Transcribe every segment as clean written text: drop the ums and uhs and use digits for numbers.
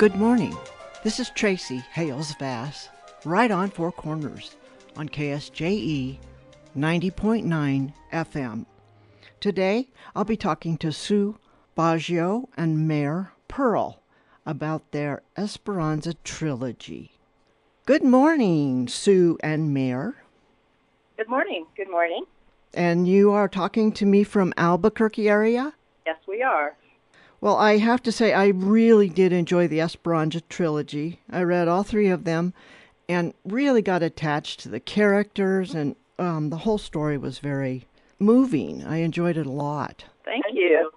Good morning. This is Tracy Hales Vass, right on Four Corners on KSJE 90.9 FM. Today, I'll be talking to Sue Boggio and Mare Pearl about their Esperanza Trilogy. Good morning, Sue and Mare. Good morning. Good morning. And you are talking to me from Albuquerque area? Yes, we are. Well, I have to say I really did enjoy the Esperanza Trilogy. I read all three of them and really got attached to the characters, and the whole story was very moving. I enjoyed it a lot. Thank you.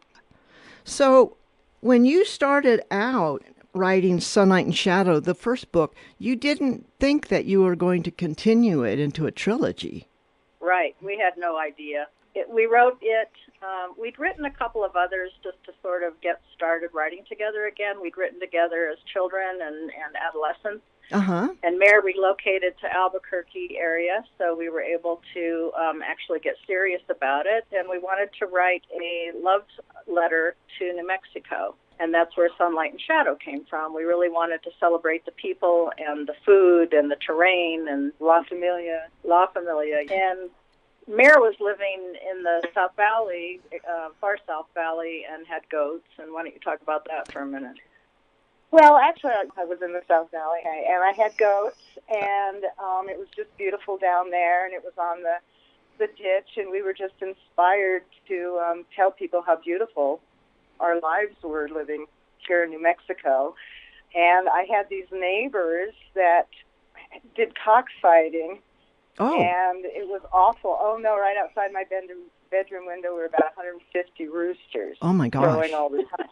So, when you started out writing Sunlight and Shadow, the first book, you didn't think that you were going to continue it into a trilogy. Right. We had no idea. We wrote it. We'd written a couple of others just to sort of get started writing together again. We'd written together as children and adolescents. Uh-huh. And Mare relocated to Albuquerque area, so we were able to actually get serious about it. And we wanted to write a love letter to New Mexico. And that's where Sunlight and Shadow came from. We really wanted to celebrate the people and the food and the terrain and La Familia. And Mare was living in the South Valley, far South Valley, and had goats. And why don't you talk about that for a minute? Well, actually, I was in the South Valley, and I had goats, and it was just beautiful down there, and it was on the ditch, and we were just inspired to tell people how beautiful our lives were living here in New Mexico. And I had these neighbors that did cockfighting. Oh. And it was awful. Oh, no, right outside my bedroom window were about 150 roosters. Oh, my gosh. Crowing all the time.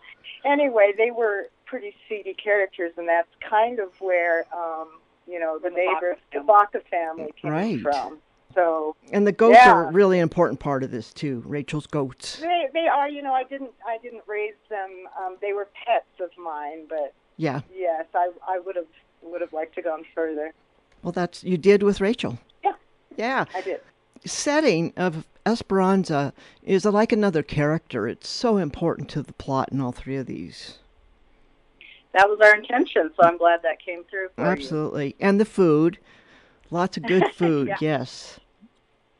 Anyway, they were pretty seedy characters, and that's kind of where, the neighbor, the Baca family came from. So, and the goats are really an important part of this, too, Rachel's goats. They are, I didn't raise them. They were pets of mine, but yeah. Yes, I would have liked to gone further. Well, you did with Rachel. Yeah, I did. Setting of Esperanza is like another character. It's so important to the plot in all three of these. That was our intention, so I'm glad that came through for Absolutely. You. And the food. Lots of good food, yeah. Yes.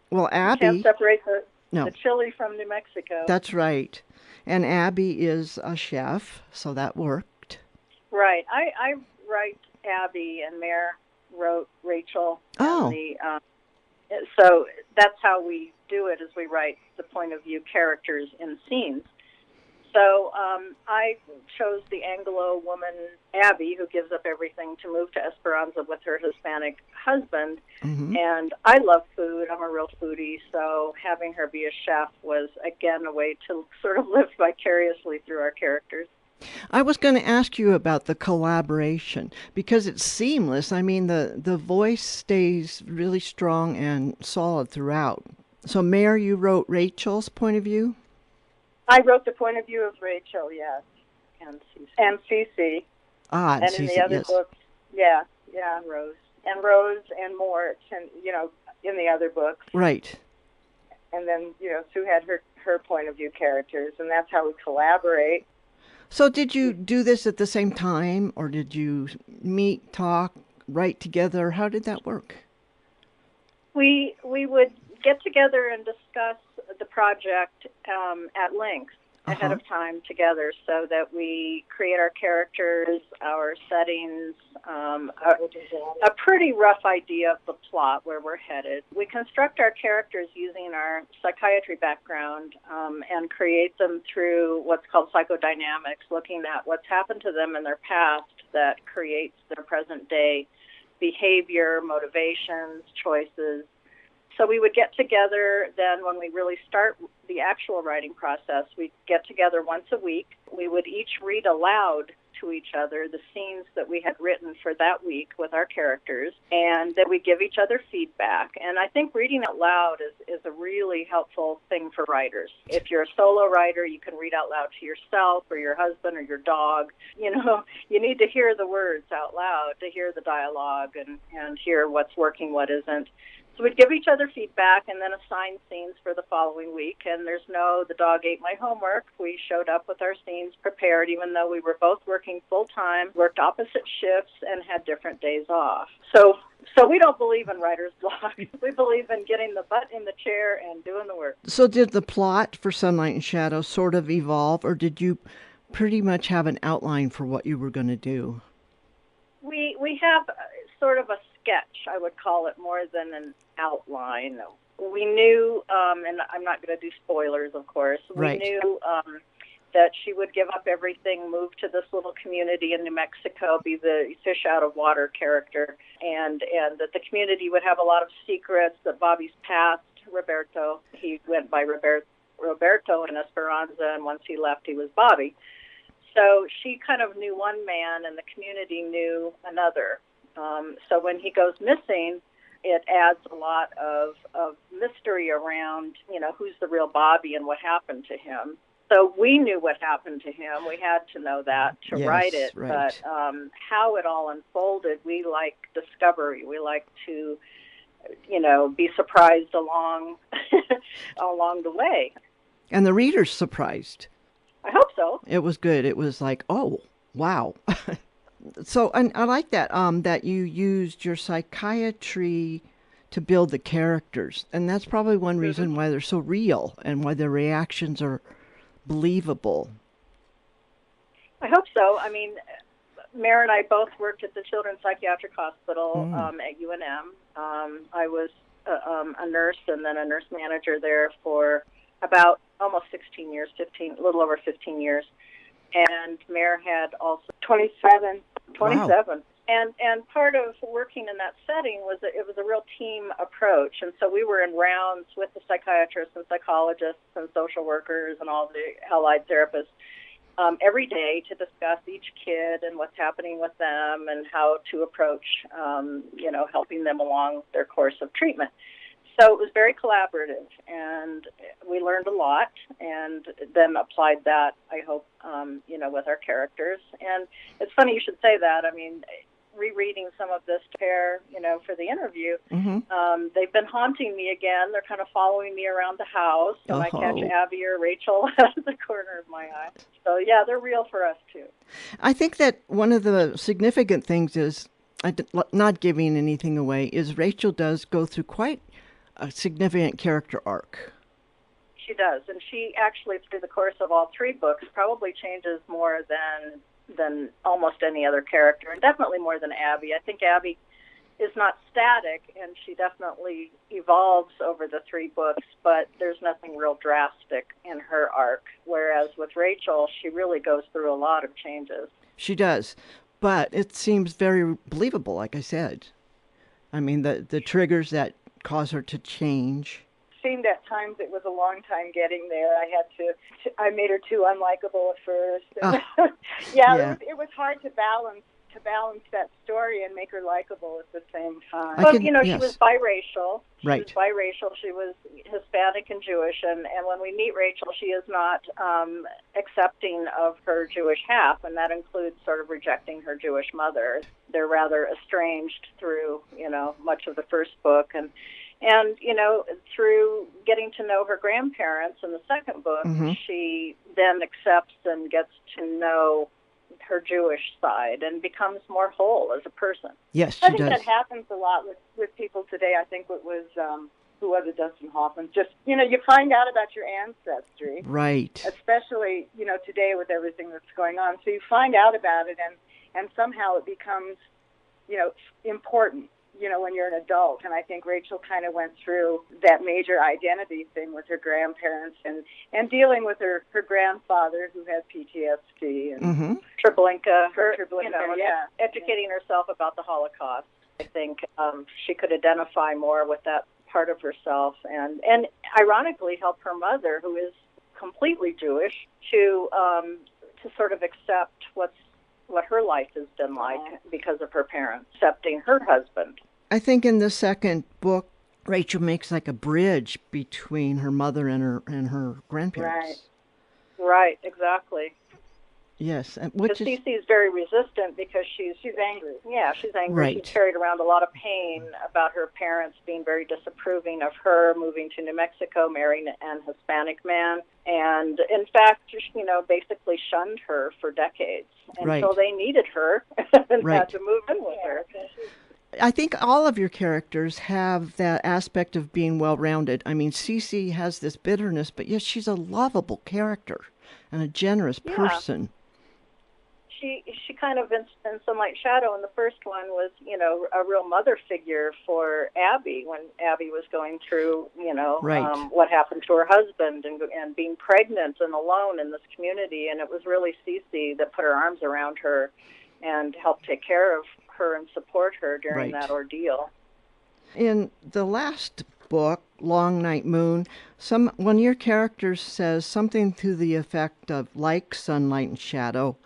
Well, Abby... You can't separate the chili from New Mexico. That's right. And Abby is a chef, so that worked. Right. I write Abby, and Mare wrote Rachel. Oh. So that's how we do it, is we write the point of view characters in scenes. So I chose the Anglo woman, Abby, who gives up everything to move to Esperanza with her Hispanic husband. Mm-hmm. And I love food. I'm a real foodie, so having her be a chef was, again, a way to sort of live vicariously through our characters. I was going to ask you about the collaboration, because it's seamless. I mean, the voice stays really strong and solid throughout. So, Mare, you wrote Rachel's point of view? I wrote the point of view of Rachel, yes. And Cece. And in the other books, Rose. And Rose and Mort, and, in the other books. Right. And then, Sue had her point of view characters, and that's how we collaborate. So did you do this at the same time, or did you meet, talk, write together? How did that work? We would get together and discuss the project at length ahead of time together, so that we create our characters, our settings, a pretty rough idea of the plot, where we're headed. We construct our characters using our psychiatry background and create them through what's called psychodynamics, looking at what's happened to them in their past that creates their present day behavior, motivations, choices. So we would get together then when we really start the actual writing process. We'd get together once a week. We would each read aloud to each other the scenes that we had written for that week with our characters, and then we give each other feedback. And I think reading out loud is a really helpful thing for writers. If you're a solo writer, you can read out loud to yourself or your husband or your dog. You need to hear the words out loud, to hear the dialogue and hear what's working, what isn't. So we'd give each other feedback and then assign scenes for the following week. And there's no, the dog ate my homework. We showed up with our scenes prepared, even though we were both working full-time, worked opposite shifts, and had different days off. So we don't believe in writer's block. We believe in getting the butt in the chair and doing the work. So did the plot for Sunlight and Shadow sort of evolve, or did you pretty much have an outline for what you were going to do? We have sort of a sketch, I would call it, more than an outline. We knew, and I'm not going to do spoilers, of course, Right. We knew that she would give up everything, move to this little community in New Mexico, be the fish out of water character, and that the community would have a lot of secrets, that Bobby's past, Roberto, he went by Roberto in Esperanza, and once he left, he was Bobby. So she kind of knew one man, and the community knew another. So when he goes missing, it adds a lot of mystery around, who's the real Bobby and what happened to him. So we knew what happened to him. We had to know that to write it. Right. But how it all unfolded, we like discovery. We like to, be surprised along along the way. And the reader's surprised. I hope so. It was good. It was like, oh, wow. So and I like that that you used your psychiatry to build the characters. And that's probably one reason why they're so real and why their reactions are believable. I hope so. I mean, Mare and I both worked at the Children's Psychiatric Hospital at UNM. I was a nurse and then a nurse manager there for about almost 16 years, a little over 15 years. And Mare had also 27. Wow. And part of working in that setting was that it was a real team approach. And so we were in rounds with the psychiatrists and psychologists and social workers and all the allied therapists every day to discuss each kid and what's happening with them and how to approach, helping them along their course of treatment. So it was very collaborative, and we learned a lot, and then applied that, I hope, with our characters. And it's funny you should say that. I mean, rereading some of this pair, for the interview, they've been haunting me again. They're kind of following me around the house, and I catch Abby or Rachel out of the corner of my eye. So, yeah, they're real for us, too. I think that one of the significant things is, not giving anything away, is Rachel does go through quite a significant character arc. She does, and she actually, through the course of all three books, probably changes more than almost any other character, and definitely more than Abby. I think Abby is not static, and she definitely evolves over the three books, but there's nothing real drastic in her arc, whereas with Rachel, she really goes through a lot of changes. She does, but it seems very believable, like I said. I mean, the triggers that cause her to change. Seemed at times it was a long time getting there. I made her too unlikable at first. It was hard to balance that story and make her likable at the same time. Well, she was biracial. Right. She was biracial. She was Hispanic and Jewish, and when we meet Rachel, she is not accepting of her Jewish half, and that includes sort of rejecting her Jewish mother. They're rather estranged through, much of the first book, and through getting to know her grandparents in the second book, she then accepts and gets to know her Jewish side and becomes more whole as a person. Yes, she I think does. that happens a lot with people today. I think it was, who was it, Dustin Hoffman? Just, you find out about your ancestry. Right. Especially, today with everything that's going on. So you find out about it, and somehow it becomes, important, when you're an adult. And I think Rachel kind of went through that major identity thing with her grandparents and dealing with her grandfather who had PTSD and Treblinka, yeah. educating herself about the Holocaust. I think she could identify more with that part of herself and ironically help her mother, who is completely Jewish, to sort of accept what her life has been like because of her parents, accepting her husband. I think in the second book, Rachel makes like a bridge between her mother and her grandparents. Right, exactly. Yes, Because Cece is very resistant because she's angry. Yeah, she's angry. Right. She's carried around a lot of pain about her parents being very disapproving of her moving to New Mexico, marrying an Hispanic man, and in fact, basically shunned her for decades until they needed her and had to move in with her. I think all of your characters have that aspect of being well-rounded. I mean, Cece has this bitterness, but yes, she's a lovable character and a generous person. She kind of in Some Light Shadow in the first one was, a real mother figure for Abby when Abby was going through, what happened to her husband and being pregnant and alone in this community. And it was really Cece that put her arms around her and helped take care of her and support her during that ordeal. In the last book, Long Night Moon, one of your characters says something to the effect of, like sunlight and shadow,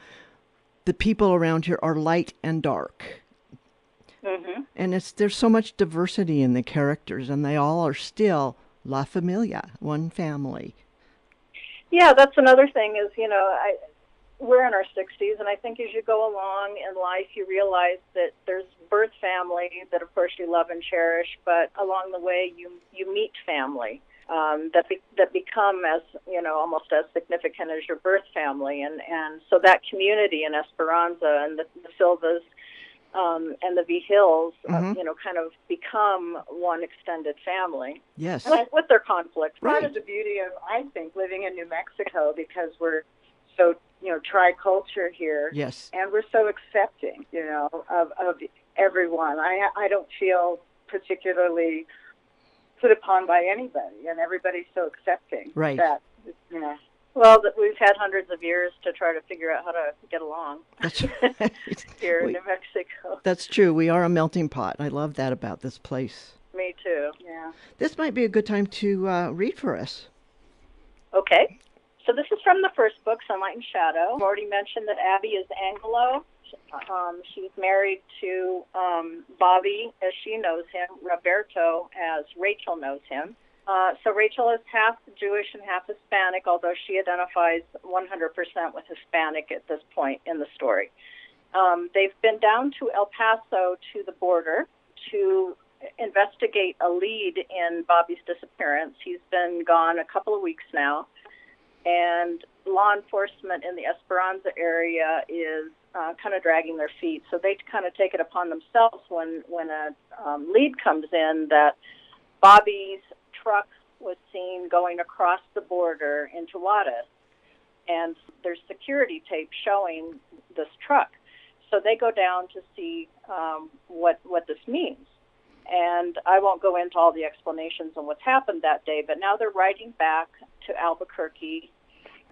the people around here are light and dark. Mm-hmm. And there's so much diversity in the characters, and they all are still La Familia, one family. Yeah, that's another thing is, we're in our 60s, and I think as you go along in life, you realize that there's birth family that, of course, you love and cherish, but along the way, you meet family that become as, almost as significant as your birth family. And so that community in Esperanza and the Silvas and the Vigils, kind of become one extended family. Yes. With their conflicts. Part of the beauty of, I think, living in New Mexico, because we're so, tri-culture here. Yes. And we're so accepting, of everyone. I don't feel particularly put upon by anybody, and everybody's so accepting. Right. That, Well, we've had hundreds of years to try to figure out how to get along. That's right. Here in New Mexico. That's true. We are a melting pot. I love that about this place. Me too. Yeah. This might be a good time to read for us. Okay. So this is from the first book, Sunlight and Shadow. I've already mentioned that Abby is Anglo. She's married to Bobby, as she knows him, Roberto, as Rachel knows him. So Rachel is half Jewish and half Hispanic, although she identifies 100% with Hispanic at this point in the story. They've been down to El Paso to the border to investigate a lead in Bobby's disappearance. He's been gone a couple of weeks now, and law enforcement in the Esperanza area is kind of dragging their feet. So they kind of take it upon themselves when a lead comes in that Bobby's truck was seen going across the border into Juarez, and there's security tape showing this truck. So they go down to see what this means. And I won't go into all the explanations on what's happened that day, but now they're riding back to Albuquerque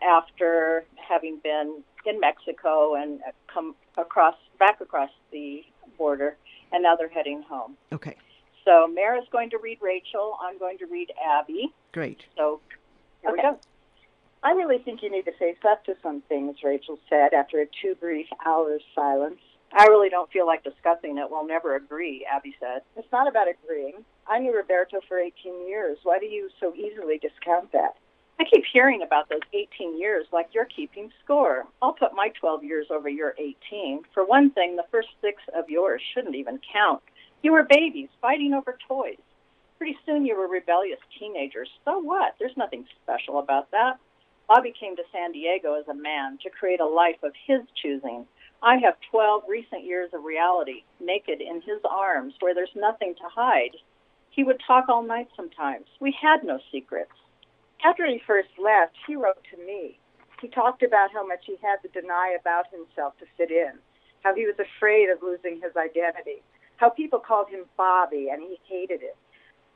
after having been in Mexico and come back across the border, and now they're heading home. Okay. So Mare is going to read Rachel. I'm going to read Abby. Great. So here we go. I really think you need to face up to some things, Rachel said after a 2 brief hours silence. I really don't feel like discussing it. We'll never agree, Abby said. It's not about agreeing. I knew Roberto for 18 years. Why do you so easily discount that? I keep hearing about those 18 years like you're keeping score. I'll put my 12 years over your 18. For one thing, the first 6 of yours shouldn't even count. You were babies fighting over toys. Pretty soon you were rebellious teenagers. So what? There's nothing special about that. Bobby came to San Diego as a man to create a life of his choosing. I have 12 recent years of reality, naked in his arms, where there's nothing to hide. He would talk all night sometimes. We had no secrets. After he first left, he wrote to me. He talked about how much he had to deny about himself to fit in, how he was afraid of losing his identity, how people called him Bobby, and he hated it.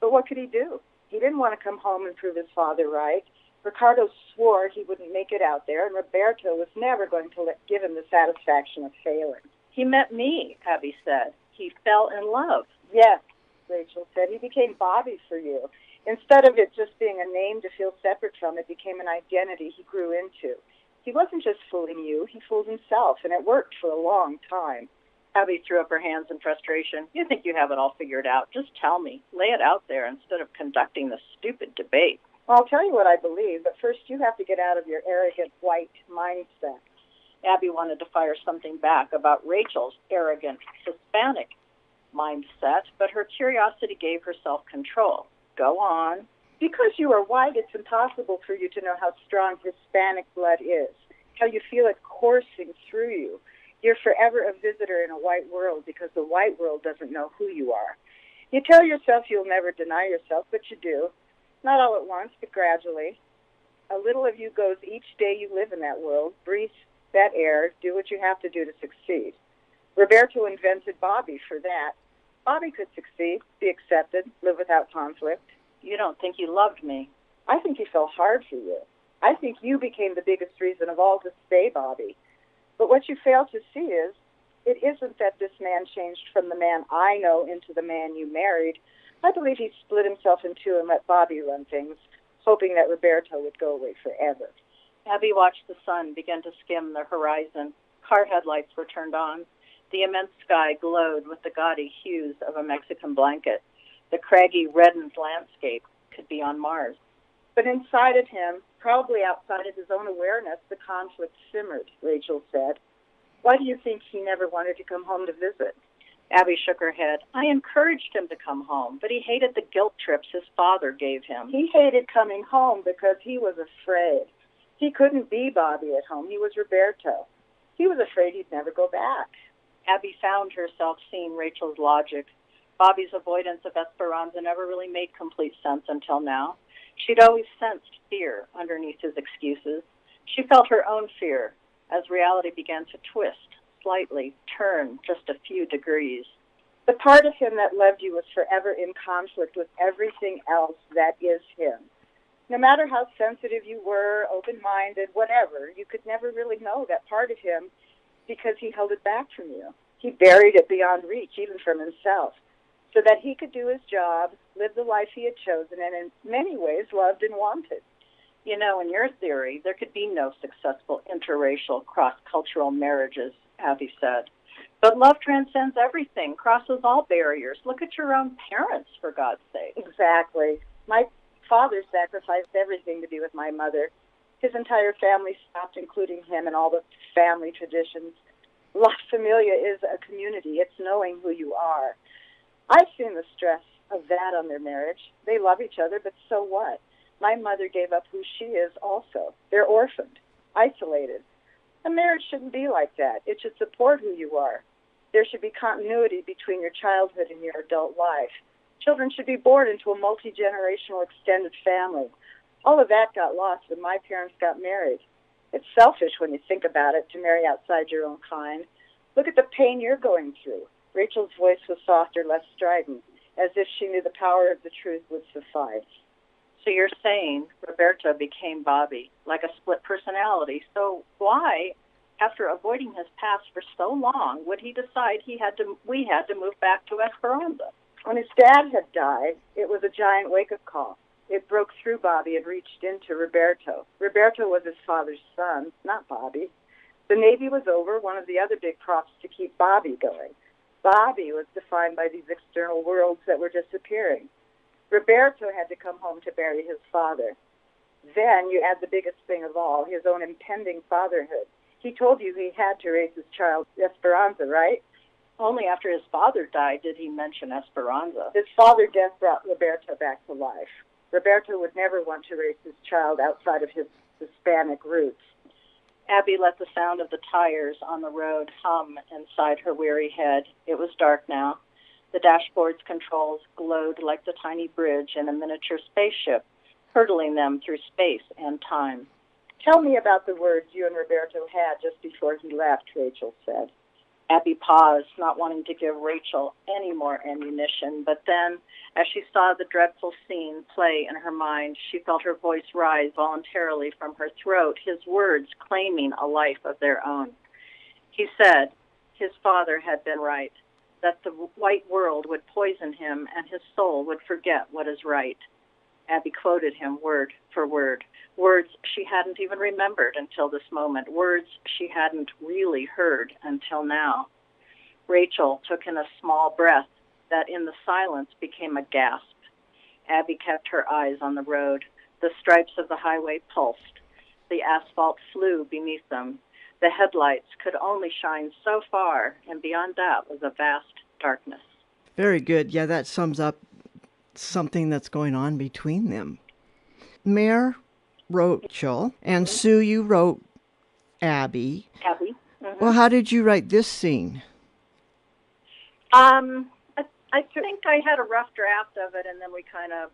But what could he do? He didn't want to come home and prove his father right. Ricardo swore he wouldn't make it out there, and Roberto was never going to give him the satisfaction of failing. He met me, Abby said. He fell in love. Yes, Rachel said. He became Bobby for you. Instead of it just being a name to feel separate from, it became an identity he grew into. He wasn't just fooling you, he fooled himself, and it worked for a long time. Abby threw up her hands in frustration. You think you have it all figured out. Just tell me. Lay it out there instead of conducting this stupid debate. Well, I'll tell you what I believe, but first you have to get out of your arrogant white mindset. Abby wanted to fire something back about Rachel's arrogant Hispanic mindset, but her curiosity gave her self-control. Go on. Because you are white, it's impossible for you to know how strong Hispanic blood is, how you feel it coursing through you. You're forever a visitor in a white world because the white world doesn't know who you are. You tell yourself you'll never deny yourself, but you do. Not all at once, but gradually. A little of you goes each day you live in that world. Breathe that air. Do what you have to do to succeed. Roberto invented Bobby for that. Bobby could succeed, be accepted, live without conflict. You don't think he loved me? I think he fell hard for you. I think you became the biggest reason of all to stay Bobby. But what you fail to see is, it isn't that this man changed from the man I know into the man you married. I believe he split himself in two and let Bobby run things, hoping that Roberto would go away forever. Abby watched the sun begin to skim the horizon. Car headlights were turned on. The immense sky glowed with the gaudy hues of a Mexican blanket. The craggy, reddened landscape could be on Mars. But inside of him, probably outside of his own awareness, the conflict simmered, Rachel said. Why do you think he never wanted to come home to visit? Abby shook her head. I encouraged him to come home, but he hated the guilt trips his father gave him. He hated coming home because he was afraid. He couldn't be Bobby at home. He was Roberto. He was afraid he'd never go back. Abby found herself seeing Rachel's logic. Bobby's avoidance of Esperanza never really made complete sense until now. She'd always sensed fear underneath his excuses. She felt her own fear as reality began to twist, slightly, turn just a few degrees. The part of him that loved you was forever in conflict with everything else that is him. No matter how sensitive you were, open-minded, whatever, you could never really know that part of him because he held it back from you. He buried it beyond reach, even from himself, so that he could do his job, live the life he had chosen, and in many ways loved and wanted. You know, in your theory, there could be no successful interracial, cross-cultural marriages, Abby said. But love transcends everything, crosses all barriers. Look at your own parents, for God's sake. Exactly. My father sacrificed everything to be with my mother. His entire family stopped, including him, and all the family traditions. La Familia is a community. It's knowing who you are. I've seen the stress of that on their marriage. They love each other, but so what? My mother gave up who she is also. They're orphaned, isolated. A marriage shouldn't be like that. It should support who you are. There should be continuity between your childhood and your adult life. Children should be born into a multi-generational extended family. All of that got lost when my parents got married. It's selfish when you think about it to marry outside your own kind. Look at the pain you're going through. Rachel's voice was softer, less strident, as if she knew the power of the truth would suffice. So you're saying Roberto became Bobby, like a split personality. So why, after avoiding his past for so long, would he decide we had to move back to Esperanza? When his dad had died, it was a giant wake-up call. It broke through Bobby and reached into Roberto. Roberto was his father's son, not Bobby. The Navy was over, one of the other big props to keep Bobby going. Bobby was defined by these external worlds that were disappearing. Roberto had to come home to bury his father. Then you add the biggest thing of all, his own impending fatherhood. He told you he had to raise his child Esperanza, right? Only after his father died did he mention Esperanza. His father's death brought Roberto back to life. Roberto would never want to raise his child outside of his Hispanic roots. Abby let the sound of the tires on the road hum inside her weary head. It was dark now. The dashboard's controls glowed like the tiny bridge in a miniature spaceship, hurtling them through space and time. Tell me about the words you and Roberto had just before he left, Rachel said. Abby paused, not wanting to give Rachel any more ammunition, but then, as she saw the dreadful scene play in her mind, she felt her voice rise voluntarily from her throat, his words claiming a life of their own. He said his father had been right, that the white world would poison him and his soul would forget what is right. Abby quoted him word for word, words she hadn't even remembered until this moment, words she hadn't really heard until now. Rachel took in a small breath that in the silence became a gasp. Abby kept her eyes on the road. The stripes of the highway pulsed. The asphalt flew beneath them. the headlights could only shine so far, and beyond that was a vast darkness. Very good. Yeah, that sums up something that's going on between them. Mare wrote Jill, and Sue, you wrote Abby. Abby. Well, how did you write this scene? I think I had a rough draft of it, and then we kind of,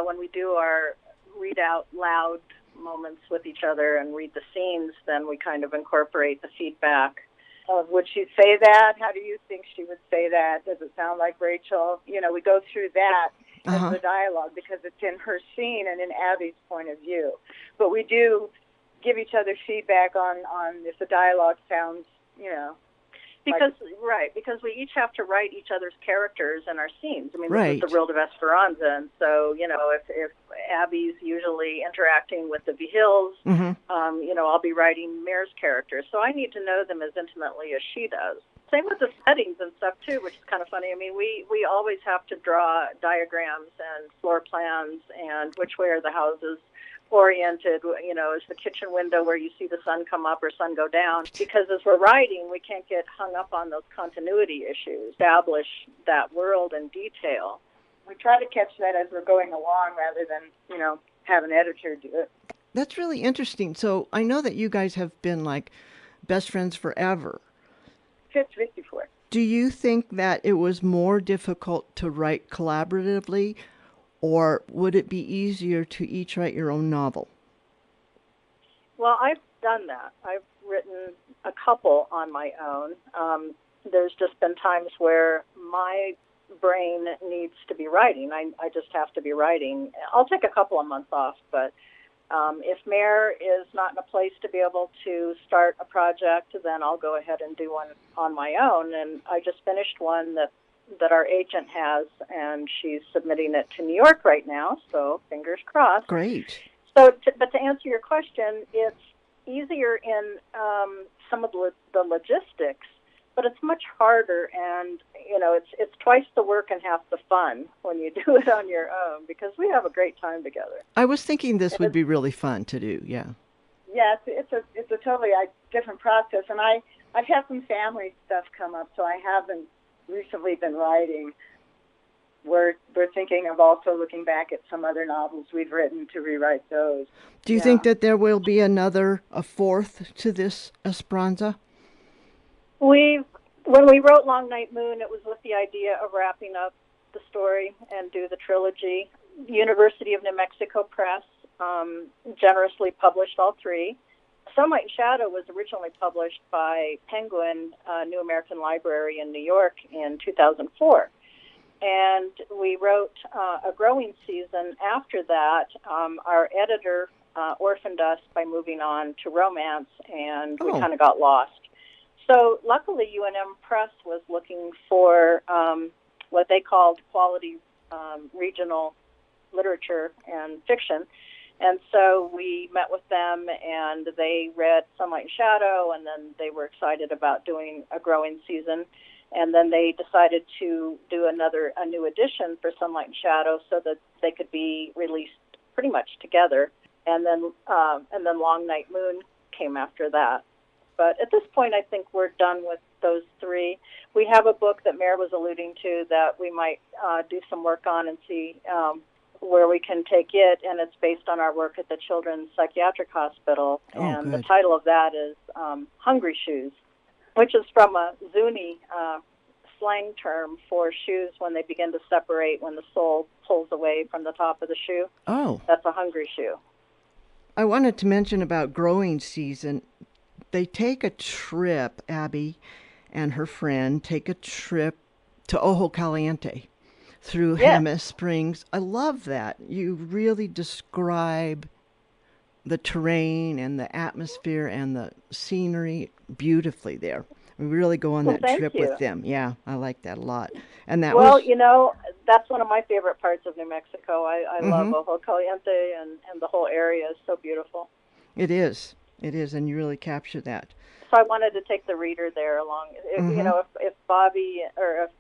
when we do our read out loud moments with each other and read the scenes, then we kind of incorporate the feedback. Would she say that? How do you think she would say that? Does it sound like Rachel? We go through that as the dialogue because it's in her scene and in Abby's point of view. But we do give each other feedback on if the dialogue sounds, because we each have to write each other's characters in our scenes. I mean, right. This is the world of Esperanza, and so if Abby's usually interacting with the Vigils, I'll be writing Mare's characters, so I need to know them as intimately as she does. Same with the settings and stuff too, which is kind of funny. I mean, we always have to draw diagrams and floor plans and which way are the houses oriented, is the kitchen window where you see the sun come up or sun go down, because as we're writing, we can't get hung up on those continuity issues, establish that world in detail. We try to catch that as we're going along rather than, have an editor do it. That's really interesting. So I know that you guys have been like best friends forever. 54. Do you think that it was more difficult to write collaboratively, or would it be easier to each write your own novel? Well, I've done that. I've written a couple on my own. There's just been times where my brain needs to be writing. I just have to be writing. I'll take a couple of months off, but if Mare is not in a place to be able to start a project, then I'll go ahead and do one on my own. And I just finished one that our agent has, and she's submitting it to New York right now, so fingers crossed. Great. But to answer your question, it's easier in some of the logistics, but it's much harder, and it's twice the work and half the fun when you do it on your own, because we have a great time together. I was thinking this would be really fun to do. Yeah. Yeah, it's a totally different process, and I've had some family stuff come up, so I haven't recently been writing. We're thinking of also looking back at some other novels we've written to rewrite those. Do you think that there will be a fourth to this Esperanza? When we wrote Long Night Moon, it was with the idea of wrapping up the story and do the trilogy. University of New Mexico Press generously published all three. Sunlight and Shadow was originally published by Penguin, New American Library in New York in 2004. And we wrote a growing season after that. Our editor orphaned us by moving on to romance, and we kind of got lost. So luckily, UNM Press was looking for what they called quality regional literature and fiction. And so we met with them, and they read Sunlight and Shadow, and then they were excited about doing a growing season. And then they decided to do a new edition for Sunlight and Shadow so that they could be released pretty much together. And then Long Night Moon came after that. But at this point, I think we're done with those three. We have a book that Mare was alluding to that we might do some work on and see where we can take it, and it's based on our work at the Children's Psychiatric Hospital. And the title of that is Hungry Shoes, which is from a Zuni slang term for shoes when they begin to separate, when the sole pulls away from the top of the shoe. Oh. That's a hungry shoe. I wanted to mention about growing season. They take a trip, Abby and her friend take a trip to Ojo Caliente through Jemez Springs. I love that. You really describe the terrain and the atmosphere and the scenery beautifully there. We really go on that trip with them. Yeah, I like that a lot. And that that's one of my favorite parts of New Mexico. I love Ojo Caliente, and the whole area is so beautiful. It is, and you really capture that. So I wanted to take the reader there along. If Bobby or if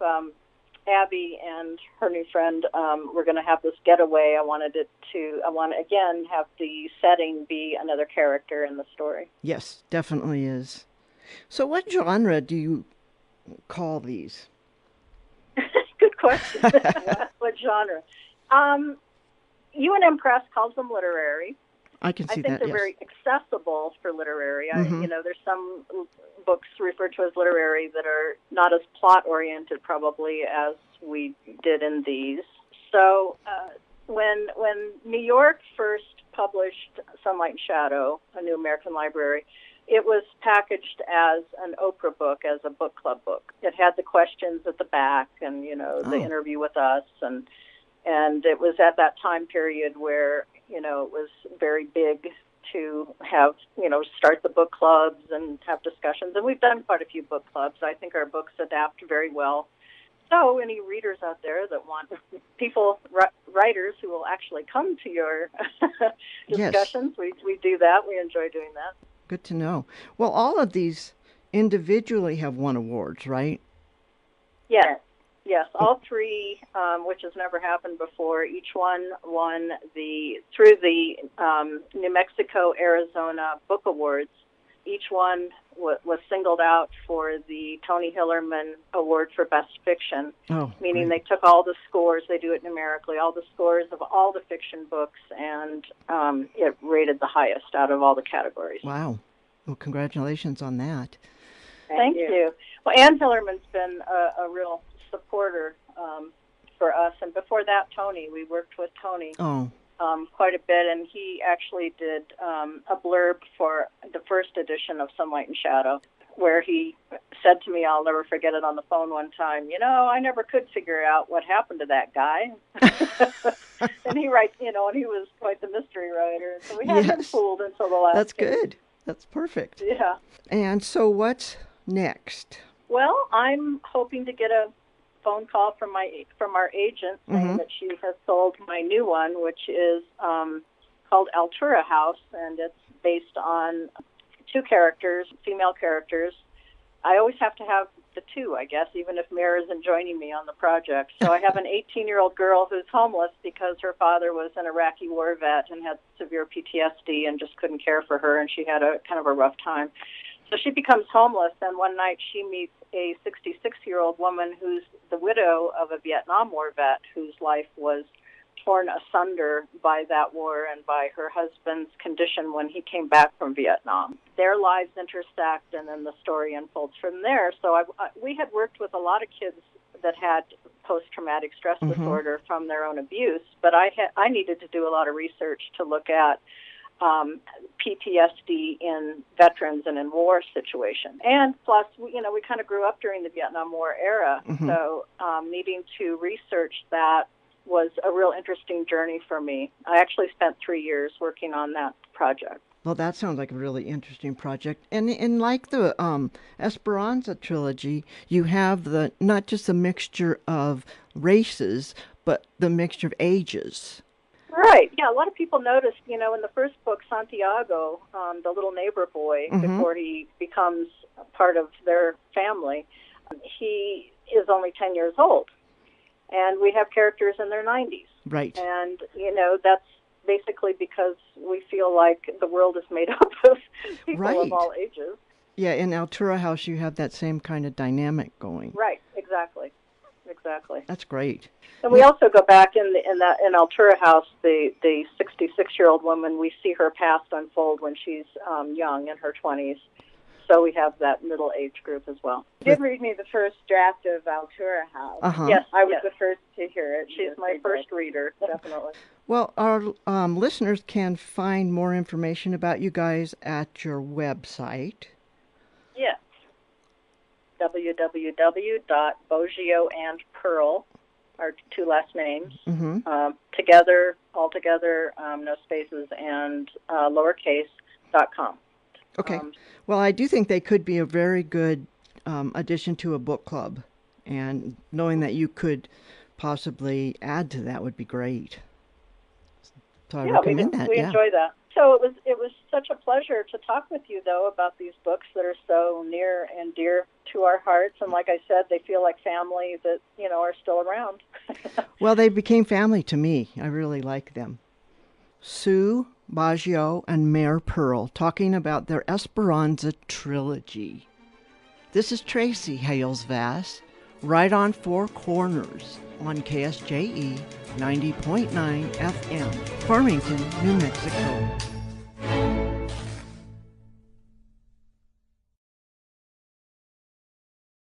Abby and her new friend were going to have this getaway, I want to again have the setting be another character in the story. Yes, definitely is. So what genre do you call these? Good question. What genre? UNM Press calls them literary. I can see I think that, they're yes. very accessible for literary. Mm-hmm. There's some books referred to as literary that are not as plot-oriented probably as we did in these. So when New York first published Sunlight and Shadow, a New American Library, it was packaged as an Oprah book, as a book club book. It had the questions at the back and, the interview with us. And it was at that time period where, it was very big to have, start the book clubs and have discussions. And we've done quite a few book clubs. I think our books adapt very well. So any readers out there that want writers who will actually come to your discussions, yes. we do that. We enjoy doing that. Good to know. Well, all of these individually have won awards, right? Yes. Yes, all three, which has never happened before. Each one won through the New Mexico, Arizona Book Awards. Each one was singled out for the Tony Hillerman Award for Best Fiction, meaning great. They took all the scores, they do it numerically, all the scores of all the fiction books, and it rated the highest out of all the categories. Wow. Well, congratulations on that. Thank you. Well, Ann Hillerman's been a real supporter for us, and before that, Tony. We worked with Tony quite a bit, and he actually did a blurb for the first edition of Sunlight and Shadow, where he said to me, I'll never forget it on the phone one time, I never could figure out what happened to that guy. And he writes, and he was quite the mystery writer, so we had him fooled until the last That's case. Good. That's perfect. Yeah. And so what's next? Well, I'm hoping to get a phone call from our agent saying that she has sold my new one, which is called Altura House, and it's based on two characters, female characters. I always have to have the two, I guess, even if Mare isn't joining me on the project. So I have an 18-year-old girl who's homeless because her father was an Iraqi war vet and had severe PTSD and just couldn't care for her, and she had a kind of a rough time. So she becomes homeless, and one night she meets a 66-year-old woman who's the widow of a Vietnam War vet whose life was torn asunder by that war and by her husband's condition when he came back from Vietnam. Their lives intersect, and then the story unfolds from there. So we had worked with a lot of kids that had post-traumatic stress disorder from their own abuse, but I needed to do a lot of research to look at PTSD in veterans and in war situations. And plus, we kind of grew up during the Vietnam War era, so needing to research that was a real interesting journey for me. I actually spent 3 years working on that project. Well, that sounds like a really interesting project. And like the Esperanza trilogy, you have not just a mixture of races, but the mixture of ages. Right. Yeah, a lot of people noticed, in the first book, Santiago, the little neighbor boy, before he becomes part of their family, he is only 10 years old. And we have characters in their 90s. Right. And, that's basically because we feel like the world is made up of people of all ages. Yeah, in Altura House, you have that same kind of dynamic going. Right, exactly. That's great. And we also go back in Altura House, the 66-year-old woman, we see her past unfold when she's young, in her 20s. So we have that middle age group as well. You did read me the first draft of Altura House. Yes, I was the first to hear it. She's my first reader, definitely. Well, our listeners can find more information about you guys at your website. Yes. www.boggioandpearl, our two last names, all together, no spaces, and lowercase.com. Okay. Well, I do think they could be a very good addition to a book club, and knowing that you could possibly add to that would be great. So I recommend that. We enjoy that. So it was such a pleasure to talk with you, though, about these books that are so near and dear to our hearts. And like I said, they feel like family that, are still around. Well, they became family to me. I really like them. Sue, Boggio, and Mare Pearl talking about their Esperanza trilogy. This is Tracy Hales Vass, right on Four Corners on KSJE 90.9 FM, Farmington, New Mexico.